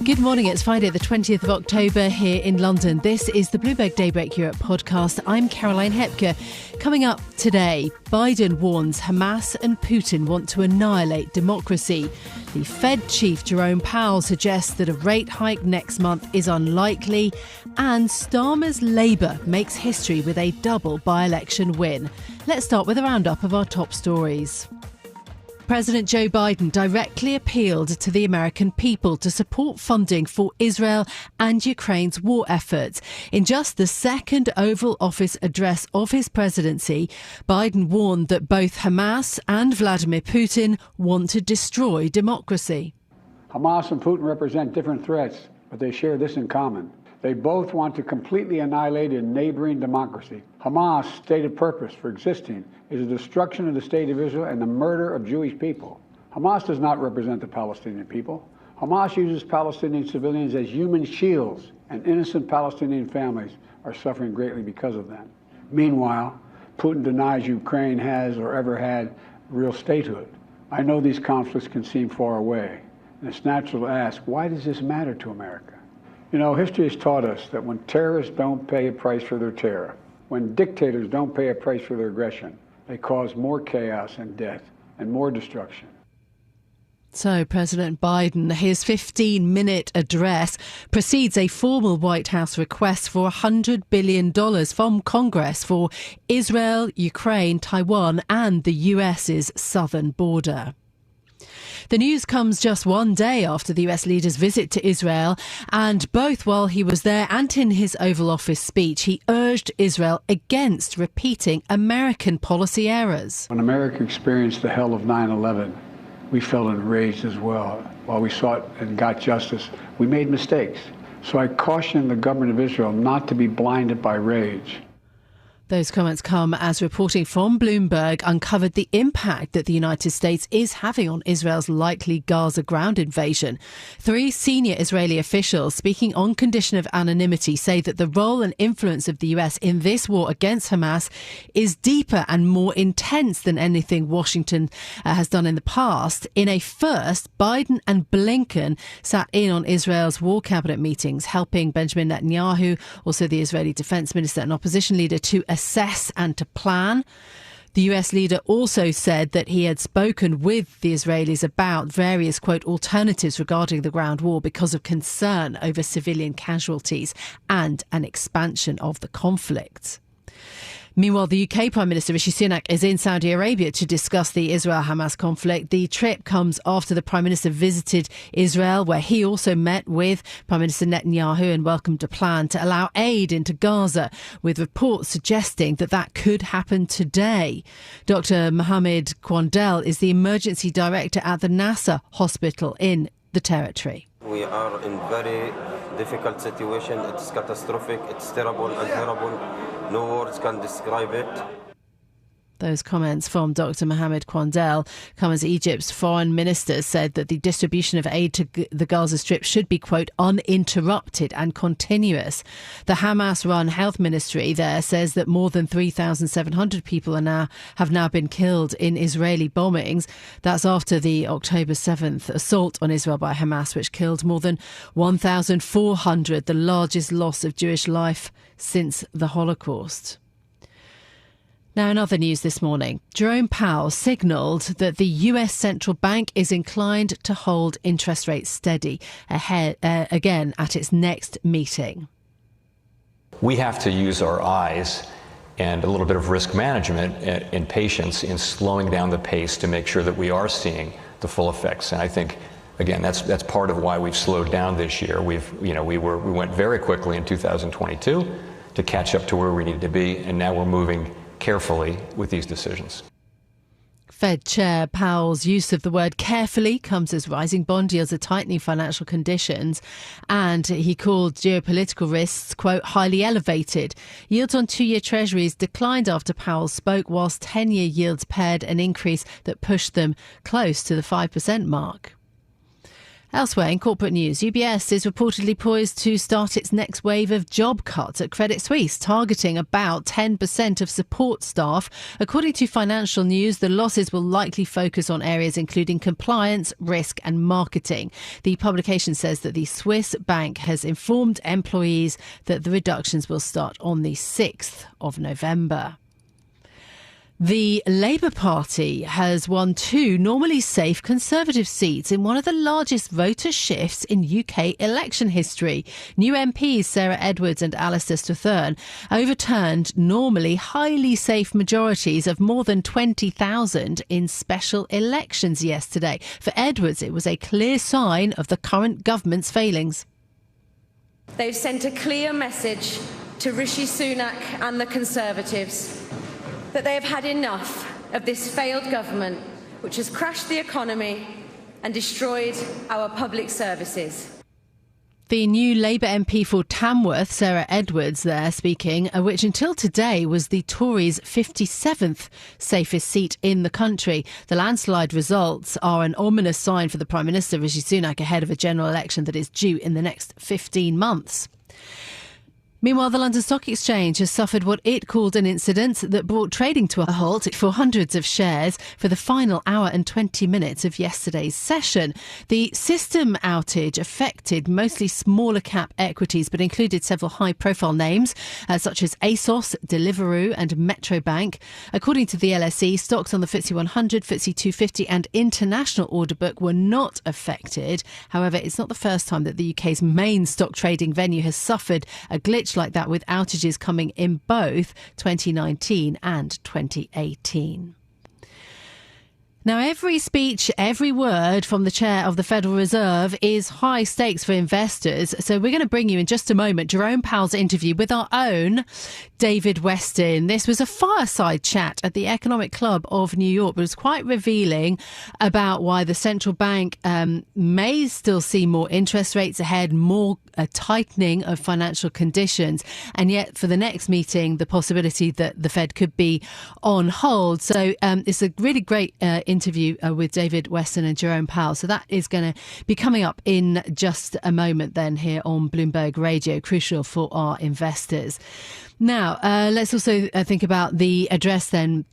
Good morning, it's Friday the 20th of October here in London. This is the Bloomberg Daybreak Europe podcast. I'm Caroline Hepker. Coming up today, Biden warns Hamas and Putin want to annihilate democracy. The Fed chief Jerome Powell suggests that a rate hike next month is unlikely. And Starmer's Labour makes history with a double by-election win. Let's start with a roundup of our top stories. President Joe Biden directly appealed to the American people to support funding for Israel and Ukraine's war efforts. In just the second Oval Office address of his presidency, Biden warned that both Hamas and Vladimir Putin want to destroy democracy. Hamas and Putin represent different threats, but they share this in common. They both want to completely annihilate a neighboring democracy. Hamas' stated purpose for existing is the destruction of the state of Israel and the murder of Jewish people. Hamas does not represent the Palestinian people. Hamas uses Palestinian civilians as human shields, and innocent Palestinian families are suffering greatly because of them. Meanwhile, Putin denies Ukraine has or ever had real statehood. I know these conflicts can seem far away, and it's natural to ask, why does this matter to America? You know, history has taught us that when terrorists don't pay a price for their terror, when dictators don't pay a price for their aggression, they cause more chaos and death and more destruction. So President Biden, his 15-minute address precedes a formal White House request for $100 billion from Congress for Israel, Ukraine, Taiwan and the US's southern border. The news comes just one day after the US leader's visit to Israel, and both while he was there and in his Oval Office speech, he urged Israel against repeating American policy errors. When America experienced the hell of 9/11, we felt enraged as well. While we sought and got justice, we made mistakes. So I caution the government of Israel not to be blinded by rage. Those comments come as reporting from Bloomberg uncovered the impact that the United States is having on Israel's likely Gaza ground invasion. 3 senior Israeli officials, speaking on condition of anonymity, say that the role and influence of the US in this war against Hamas is deeper and more intense than anything Washington has done in the past. In a first, Biden and Blinken sat in on Israel's war cabinet meetings, helping Benjamin Netanyahu, also the Israeli defense minister and opposition leader, to assess and to plan. The US leader also said that he had spoken with the Israelis about various, quote, alternatives regarding the ground war because of concern over civilian casualties and an expansion of the conflict. Meanwhile, the UK Prime Minister Rishi Sunak is in Saudi Arabia to discuss the Israel-Hamas conflict. The trip comes after the Prime Minister visited Israel, where he also met with Prime Minister Netanyahu and welcomed a plan to allow aid into Gaza, with reports suggesting that that could happen today. Dr. Mohammed Quandel is the emergency director at the Nasser hospital in the territory. We are in very difficult situation. It's catastrophic. It's terrible and horrible. No words can describe it. Those comments from Dr. Mohammed Quandel come as Egypt's foreign minister said that the distribution of aid to the Gaza Strip should be, quote, uninterrupted and continuous. The Hamas-run health ministry there says that more than 3,700 people have now been killed in Israeli bombings. That's after the October 7th assault on Israel by Hamas, which killed more than 1,400, the largest loss of Jewish life since the Holocaust. Now, in other news this morning, Jerome Powell signalled that the US central bank is inclined to hold interest rates steady again at its next meeting. We have to use our eyes and a little bit of risk management and patience in slowing down the pace to make sure that we are seeing the full effects. And I think, again, that's part of why we've slowed down this year. We went very quickly in 2022 to catch up to where we needed to be, and now we're moving carefully with these decisions. Fed Chair Powell's use of the word carefully comes as rising bond yields are tightening financial conditions, and he called geopolitical risks, quote, highly elevated. Yields on 2-year treasuries declined after Powell spoke, whilst 10-year yields paired an increase that pushed them close to the 5% mark. Elsewhere in corporate news, UBS is reportedly poised to start its next wave of job cuts at Credit Suisse, targeting about 10% of support staff. According to Financial News, the losses will likely focus on areas including compliance, risk and marketing. The publication says that the Swiss bank has informed employees that the reductions will start on the 6th of November. The Labour Party has won 2 normally safe Conservative seats in one of the largest voter shifts in UK election history. New MPs Sarah Edwards and Alistair Strathern overturned normally highly safe majorities of more than 20,000 in special elections yesterday. For Edwards, it was a clear sign of the current government's failings. They've sent a clear message to Rishi Sunak and the Conservatives that they have had enough of this failed government, which has crashed the economy and destroyed our public services. The new Labour MP for Tamworth, Sarah Edwards, there speaking, which until today was the Tories' 57th safest seat in the country. The landslide results are an ominous sign for the Prime Minister Rishi Sunak ahead of a general election that is due in the next 15 months. Meanwhile, the London Stock Exchange has suffered what it called an incident that brought trading to a halt for hundreds of shares for the final hour and 20 minutes of yesterday's session. The system outage affected mostly smaller cap equities, but included several high-profile names such as ASOS, Deliveroo and Metro Bank. According to the LSE, stocks on the FTSE 100, FTSE 250 and international order book were not affected. However, it's not the first time that the UK's main stock trading venue has suffered a glitch like that, with outages coming in both 2019 and 2018. Now, every speech, every word from the chair of the Federal Reserve is high stakes for investors. So we're going to bring you in just a moment Jerome Powell's interview with our own David Westin. This was a fireside chat at the Economic Club of New York, but it was quite revealing about why the central bank may still see more interest rates ahead, more tightening of financial conditions, and yet for the next meeting, the possibility that the Fed could be on hold. So it's a really great interview with David Westin and Jerome Powell. So that is going to be coming up in just a moment then here on Bloomberg Radio, crucial for our investors. Now, let's also think about the address then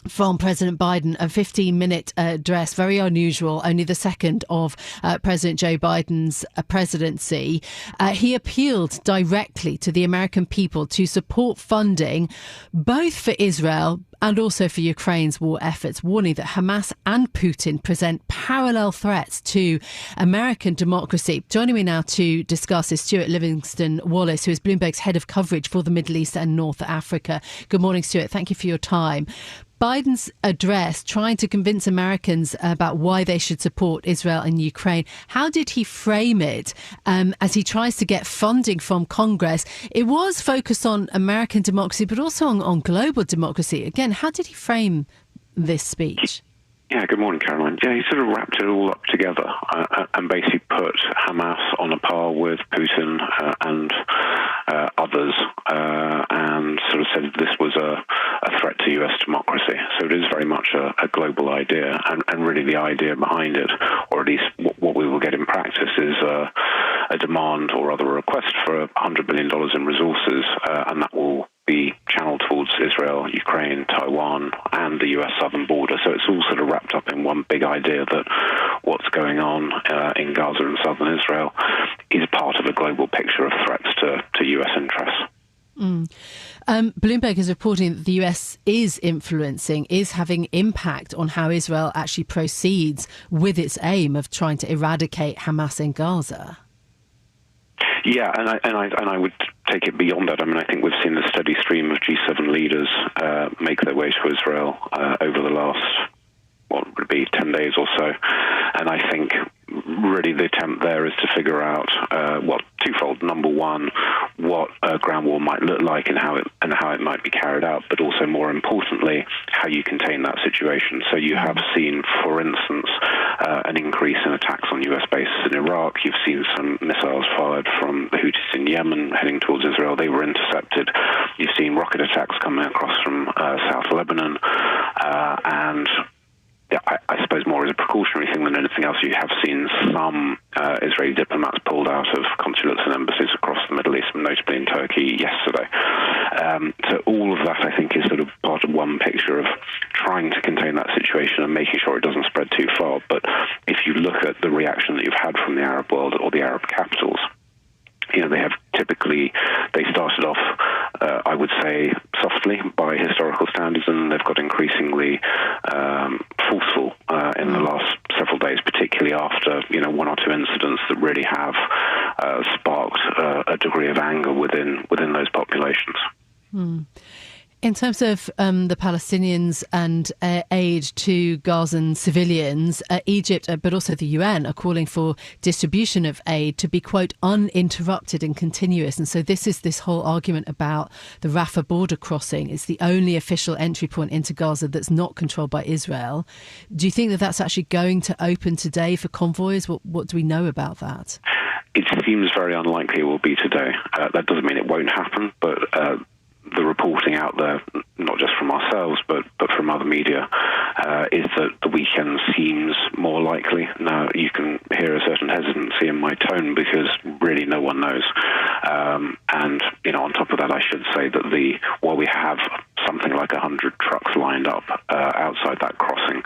from President Biden, a 15-minute address, very unusual, only the second of President Joe Biden's presidency. He appealed directly to the American people to support funding both for Israel and also for Ukraine's war efforts, warning that Hamas and Putin present parallel threats to American democracy. Joining me now to discuss is Stuart Livingston-Wallace, who is Bloomberg's head of coverage for the Middle East and North Africa. Good morning, Stuart. Thank you for your time. Biden's address, trying to convince Americans about why they should support Israel and Ukraine. How did he frame it as he tries to get funding from Congress? It was focused on American democracy, but also on global democracy. Again, how did he frame this speech? Yeah, good morning, Caroline. Yeah, he sort of wrapped it all up together and basically put Hamas on a par with Putin and others, and sort of said this was a threat to U.S. democracy. So it is very much a global idea, and really the idea behind it, or at least what we will get in practice, is a demand or rather a request for $100 billion in resources, and that will be channeled towards Israel, Ukraine, Taiwan, and the U.S. southern border. So it's all sort of wrapped up in one big idea that what's going on in Gaza and southern Israel is part of a global picture of threats to U.S. interests. Bloomberg is reporting that the US is having impact on how Israel actually proceeds with its aim of trying to eradicate Hamas in Gaza. Yeah, and I would take it beyond that. I mean, I think we've seen the steady stream of G7 leaders make their way to Israel over the last, what would be 10 days or so. And I think really the attempt there is to figure out twofold. Number one, what a ground war might look like and how it might be carried out, but also more importantly, how you contain that situation. So you have seen, for instance, an increase in attacks on US bases in Iraq. You've seen some missiles fired from the Houthis in Yemen heading towards Israel. They were intercepted. You've seen rocket attacks coming across from South Lebanon, and I suppose more as a precautionary thing than anything else. You have seen some Israeli diplomats pulled out of consulates and embassies across the Middle East, notably in Turkey yesterday. So all of that, I think, is sort of part of one picture of trying to contain that situation and making sure it doesn't spread too far. But if you look at the reaction that you've had from the Arab world or the Arab capitals, they started off, I would say, softly by historical standards, and they've got increasingly forceful in the last several days, particularly after, one or two incidents that really have sparked a degree of anger within those populations. In terms of the Palestinians and aid to Gazan civilians, Egypt, but also the UN, are calling for distribution of aid to be, quote, uninterrupted and continuous. And so this whole argument about the Rafah border crossing is the only official entry point into Gaza that's not controlled by Israel. Do you think that that's actually going to open today for convoys? What do we know about that? It seems very unlikely it will be today. That doesn't mean it won't happen, but the reporting out there, not just from ourselves, but from other media, is that the weekend seems more likely. Now, you can hear a certain hesitancy in my tone because really no one knows. And, on top of that, I should say that while we have something like 100 trucks lined up outside that crossing,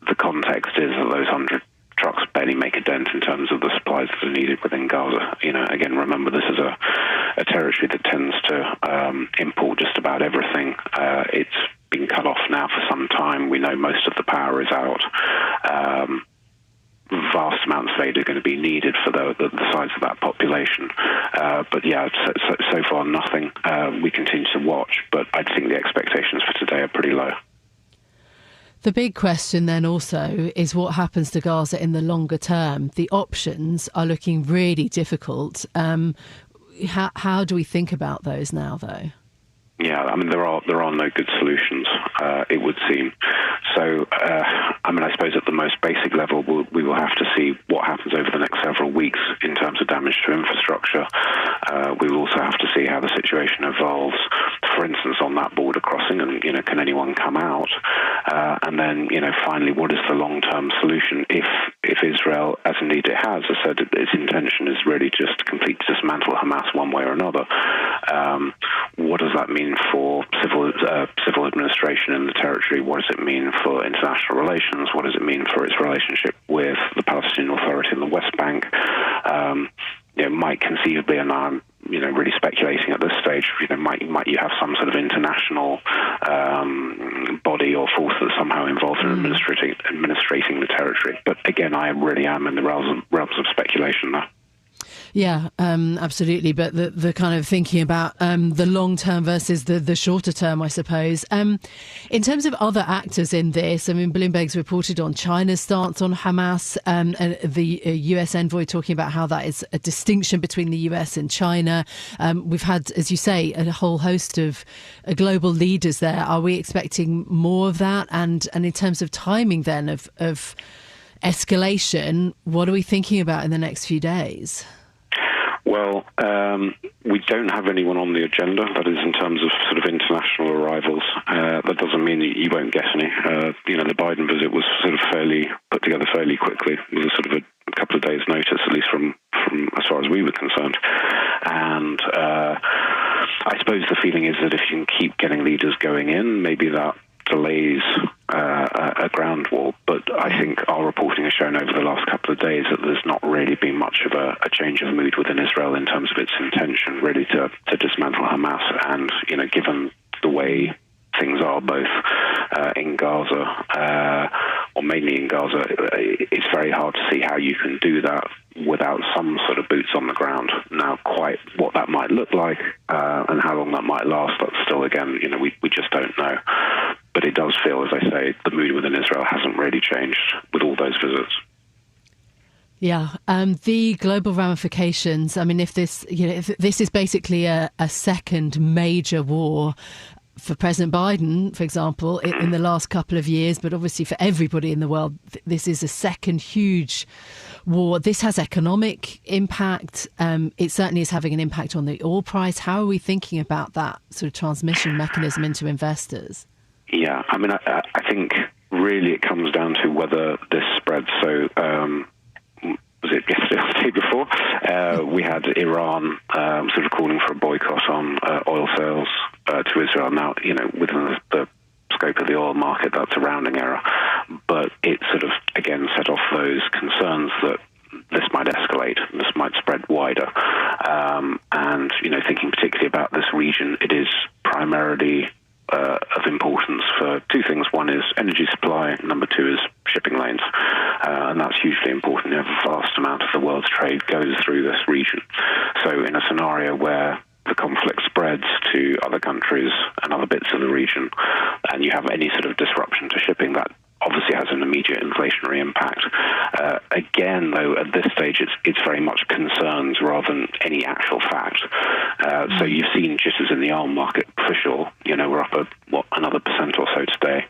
the context is that those 100 trucks barely make a dent in terms of the supplies that are needed within Gaza. Again, remember, this is a territory that tends to import just about everything. It's been cut off now for some time. We know most of the power is out. Vast amounts of aid are going to be needed for the size of that population. But yeah, so far nothing. We continue to watch, but I think the expectations for today are pretty low. The big question then also is what happens to Gaza in the longer term. The options are looking really difficult. How do we think about those now, though? Yeah, I mean, there are no good solutions, it would seem. So, I suppose at the most basic level, we will have to see what happens over the next several weeks in terms of damage to infrastructure. We will also have to see how the situation evolves, for instance, on that border crossing, and, can anyone come out? And then, finally, what is the long-term solution if Israel, as indeed it has said, its intention is really just to completely dismantle Hamas one way or another? What does that mean for civil administration in the territory? What does it mean for international relations? What does it mean for its relationship with the Palestinian Authority in the West Bank? Might conceivably, and I'm really speculating at this stage, might you have some sort of international body or force that's somehow involved in administrating the territory? But again, I really am in the realms of speculation there. Yeah, absolutely. But the kind of thinking about the long term versus the shorter term, I suppose. In terms of other actors in this, Bloomberg's reported on China's stance on Hamas, and the US envoy talking about how that is a distinction between the US and China. We've had, as you say, a whole host of global leaders there. Are we expecting more of that? And in terms of timing then of escalation, what are we thinking about in the next few days? Well, we don't have anyone on the agenda, that is in terms of sort of international arrivals. That doesn't mean that you won't get any. The Biden visit was sort of put together fairly quickly, with a sort of a couple of days' notice, at least from as far as we were concerned. And I suppose the feeling is that if you can keep getting leaders going in, maybe that delays a ground war. But I think our reporting has shown over the last couple of days that there's not really been much of a change of mood within Israel in terms of its intention really to dismantle Hamas. And, given the way things are both in Gaza, or mainly in Gaza, it's very hard to see how you can do that without some sort of boots on the ground. Now, quite what that might look like and how long that might last, that's still, again, we just don't know. But it does feel, as I say, the mood within Israel hasn't really changed with all those visits. Yeah, the global ramifications. If this, if this is basically a second major war for President Biden, for example, in the last couple of years, but obviously for everybody in the world, this is a second huge war. This has economic impact. It certainly is having an impact on the oil price. How are we thinking about that sort of transmission mechanism into investors? Yeah, I think really it comes down to whether this spreads. So was it yesterday or the day before? We had Iran sort of calling for a boycott on oil sales to Israel. Now, within the scope of the oil market, that's a rounding error. But it sort of, again, set off those concerns that this might escalate, this might spread wider. And, thinking particularly about this region, it is primarily of importance for two things. One is energy supply, number two is shipping lanes. And that's hugely important. A vast amount of the world's trade goes through this region. So in a scenario where the conflict spreads to other countries and other bits of the region, and you have any sort of disruption to shipping, that obviously has an immediate inflationary impact. Again, though, at this stage, it's very much concerns rather than any actual fact. So you've seen, just as in the oil market, for sure, we're up another % or so today.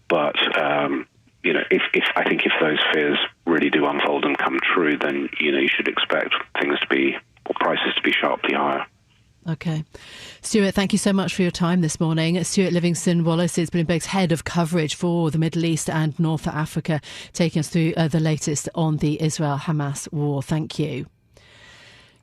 But I think if those fears really do unfold and come true, then you should expect prices to be sharply higher. OK. Stuart, thank you so much for your time this morning. Stuart Livingston-Wallace is Bloomberg's head of coverage for the Middle East and North Africa, taking us through the latest on the Israel-Hamas war. Thank you.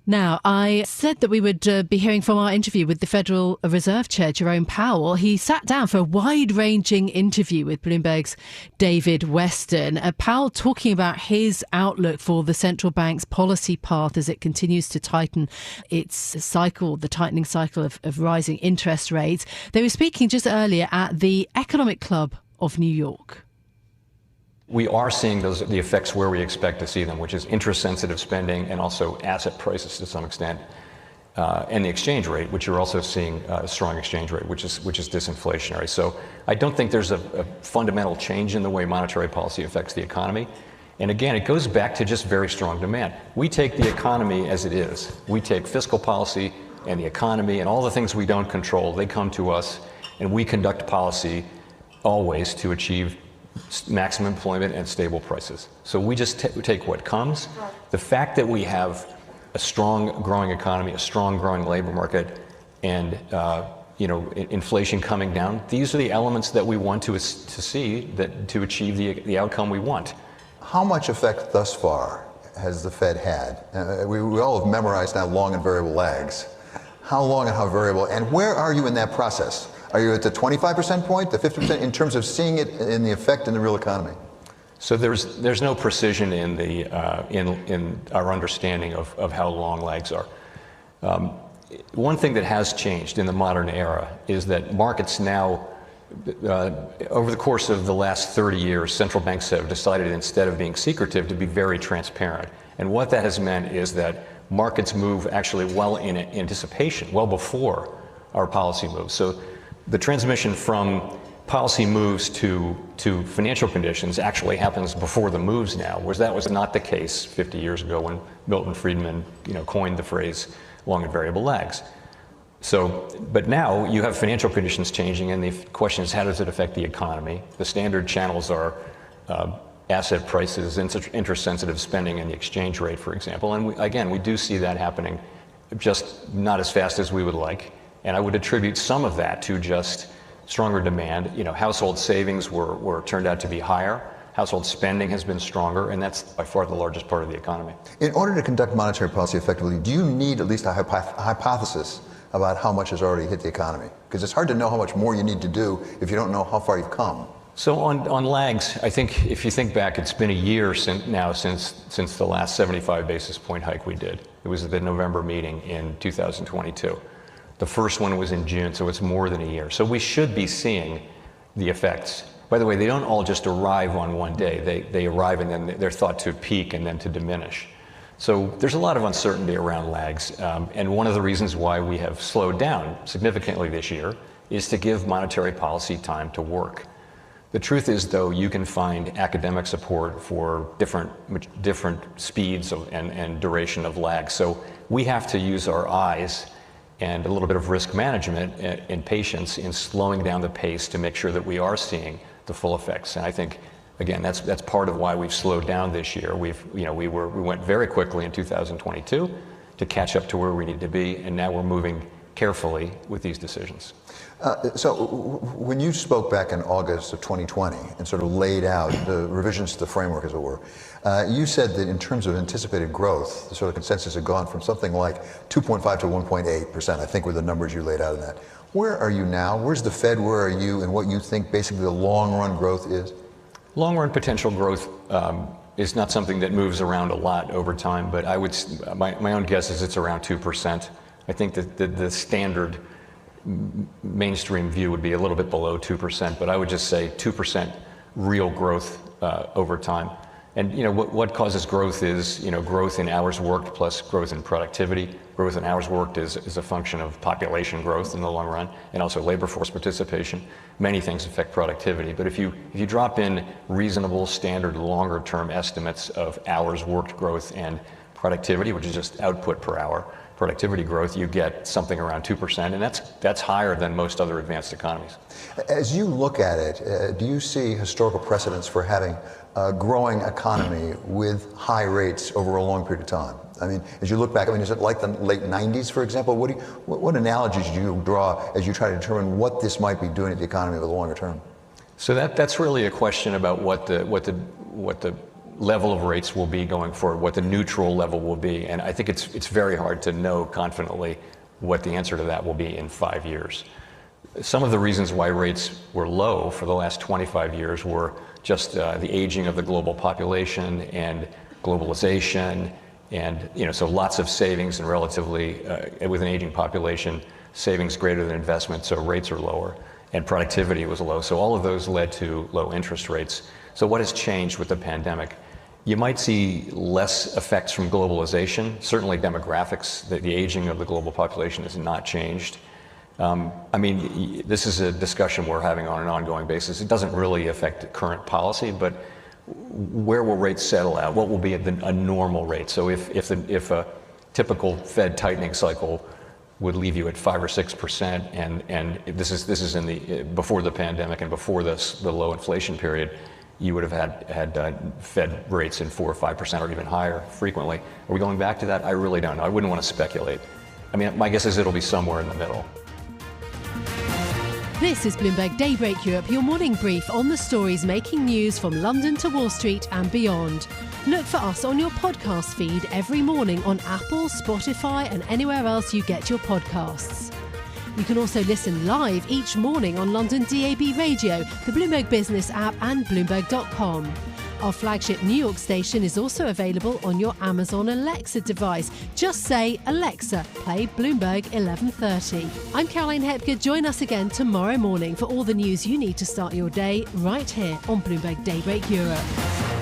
Now, I said that we would be hearing from our interview with the Federal Reserve Chair, Jerome Powell. He sat down for a wide-ranging interview with Bloomberg's David Weston. Powell talking about his outlook for the central bank's policy path as it continues to tighten its cycle, the tightening cycle of rising interest rates. They were speaking just earlier at the Economic Club of New York. We are seeing the effects where we expect to see them, which is interest-sensitive spending and also asset prices to some extent, and the exchange rate, which you're also seeing a strong exchange rate, which is disinflationary. So I don't think there's a fundamental change in the way monetary policy affects the economy. And again, it goes back to just very strong demand. We take the economy as it is. We take fiscal policy and the economy and all the things we don't control. They come to us, and we conduct policy always to achieve maximum employment and stable prices. So we just take what comes. The fact that we have a strong growing economy, a strong growing labor market, and inflation coming down, these are the elements that we want to see to achieve the outcome we want. How much effect thus far has the Fed had? We all have memorized now long and variable lags. How long and how variable, and where are you in that process? Are you at the 25% point, the 50% in terms of seeing it in the effect in the real economy? So there's no precision in our understanding of how long lags are. One thing that has changed in the modern era is that markets now, over the course of the last 30 years, central banks have decided, instead of being secretive, to be very transparent. And what that has meant is that markets move actually well in anticipation, well before our policy moves. So the transmission from policy moves to financial conditions actually happens before the moves now, whereas that was not the case 50 years ago when Milton Friedman coined the phrase long and variable lags. But now you have financial conditions changing, and the question is, how does it affect the economy? The standard channels are asset prices, interest-sensitive spending, and the exchange rate, for example. And we do see that happening, just not as fast as we would like. And I would attribute some of that to just stronger demand. Household savings were turned out to be higher. Household spending has been stronger, and that's by far the largest part of the economy. In order to conduct monetary policy effectively, do you need at least a hypothesis about how much has already hit the economy? Because it's hard to know how much more you need to do if you don't know how far you've come. So on lags, I think if you think back, it's been a year since the last 75 basis point hike we did. It was at the November meeting in 2022. The first one was in June, so it's more than a year. So we should be seeing the effects. By the way, they don't all just arrive on one day. They arrive and then they're thought to peak and then to diminish. So there's a lot of uncertainty around lags. And one of the reasons why we have slowed down significantly this year is to give monetary policy time to work. The truth is, though, you can find academic support for different speeds and duration of lag. So we have to use our eyes and a little bit of risk management and patience in slowing down the pace to make sure that we are seeing the full effects. And I think, again, that's part of why we've slowed down this year. We went very quickly in 2022 to catch up to where we need to be, and now we're moving carefully with these decisions. So when you spoke back in August of 2020 and sort of laid out the revisions to the framework, as it were, you said that in terms of anticipated growth, the sort of consensus had gone from something like 2.5 to 1.8%, I think were the numbers you laid out in that. Where are you now? Where's the Fed? Where are you? And what you think basically the long-run growth is? Long-run potential growth is not something that moves around a lot over time, but I would, my own guess is it's around 2%. I think that the standard mainstream view would be a little bit below 2%, but I would just say 2% real growth over time. And what causes growth is growth in hours worked plus growth in productivity. Growth in hours worked is a function of population growth in the long run, and also labor force participation. Many things affect productivity, but if you drop in reasonable, standard, longer-term estimates of hours worked growth and productivity, which is just output per hour, productivity growth, you get something around 2%, and that's higher than most other advanced economies. As you look at it, do you see historical precedents for having a growing economy with high rates over a long period of time? I mean, as you look back, is it like the late 90s, for example? What analogies do you draw as you try to determine what this might be doing to the economy over the longer term? So that's really a question about what the level of rates will be going forward, what the neutral level will be. And I think it's very hard to know confidently what the answer to that will be in 5 years. Some of the reasons why rates were low for the last 25 years were just the aging of the global population and globalization, and so lots of savings and relatively, with an aging population, savings greater than investment, so rates are lower, and productivity was low. So all of those led to low interest rates. So what has changed with the pandemic? You might see less effects from globalization. Certainly demographics, the aging of the global population has not changed. This is a discussion we're having on an ongoing basis. It doesn't really affect current policy, but where will rates settle out? What will be a normal rate? So if a typical Fed tightening cycle would leave you at 5 or 6%, and this is in the before the pandemic and before the low inflation period, you would have had Fed rates in 4 or 5% or even higher frequently. Are we going back to that? I really don't know. I wouldn't want to speculate. My guess is it'll be somewhere in the middle. This is Bloomberg Daybreak Europe, your morning brief on the stories making news from London to Wall Street and beyond. Look for us on your podcast feed every morning on Apple, Spotify, and anywhere else you get your podcasts. You can also listen live each morning on London DAB Radio, the Bloomberg Business app, and Bloomberg.com. Our flagship New York station is also available on your Amazon Alexa device. Just say, Alexa, play Bloomberg 1130. I'm Caroline Hepker. Join us again tomorrow morning for all the news you need to start your day right here on Bloomberg Daybreak Europe.